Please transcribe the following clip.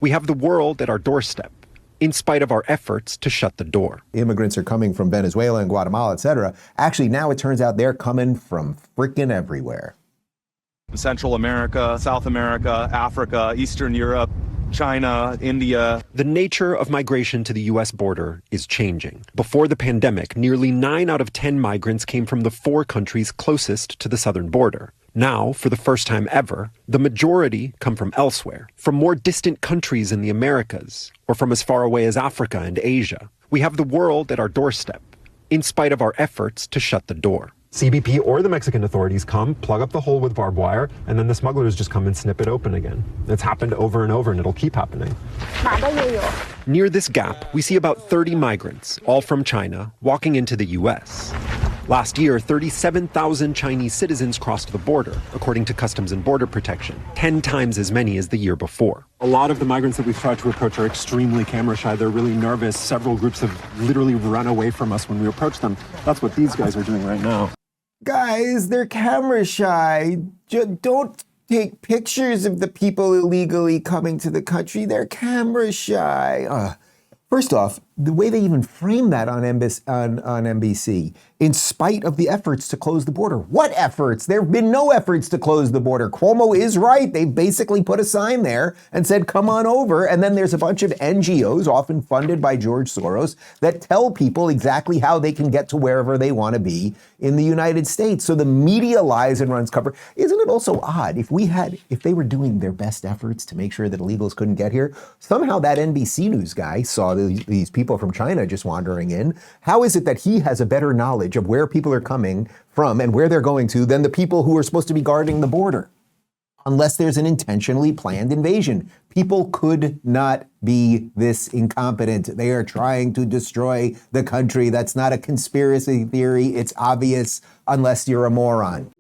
We have the world at our doorstep, in spite of our efforts to shut the door. Immigrants are coming from Venezuela and Guatemala, et cetera. Actually, now it turns out they're coming from frickin' everywhere. Central America, South America, Africa, Eastern Europe, China, India. The nature of migration to the U.S. border is changing. Before the pandemic, nearly 9 out of 10 migrants came from the 4 countries closest to the southern border. Now, for the first time ever, the majority come from elsewhere, from more distant countries in the Americas, or from as far away as Africa and Asia. We have the world at our doorstep, in spite of our efforts to shut the door. CBP or the Mexican authorities come, plug up the hole with barbed wire, and then the smugglers just come and snip it open again. It's happened over and over, and it'll keep happening. Near this gap, we see about 30 migrants, all from China, walking into the U.S. Last year, 37,000 Chinese citizens crossed the border, according to Customs and Border Protection, 10 times as many as the year before. A lot of the migrants that we've tried to approach are extremely camera shy. They're really nervous. Several groups have literally run away from us when we approach them. That's what these guys are doing right now. Guys, they're camera shy. Don't take pictures of the people illegally coming to the country. They're camera shy. First off, the way they even frame that on NBC, in spite of the efforts to close the border. What efforts? There have been no efforts to close the border. Cuomo is right. They basically put a sign there and said, come on over. And then there's a bunch of NGOs, often funded by George Soros, that tell people exactly how they can get to wherever they want to be in the United States. So the media lies and runs cover. Isn't it also odd if they were doing their best efforts to make sure that illegals couldn't get here, somehow that NBC News guy saw these people from China just wandering in. How is it that he has a better knowledge of where people are coming from and where they're going to than the people who are supposed to be guarding the border? Unless there's an intentionally planned invasion. People could not be this incompetent. They are trying to destroy the country. That's not a conspiracy theory. It's obvious unless you're a moron.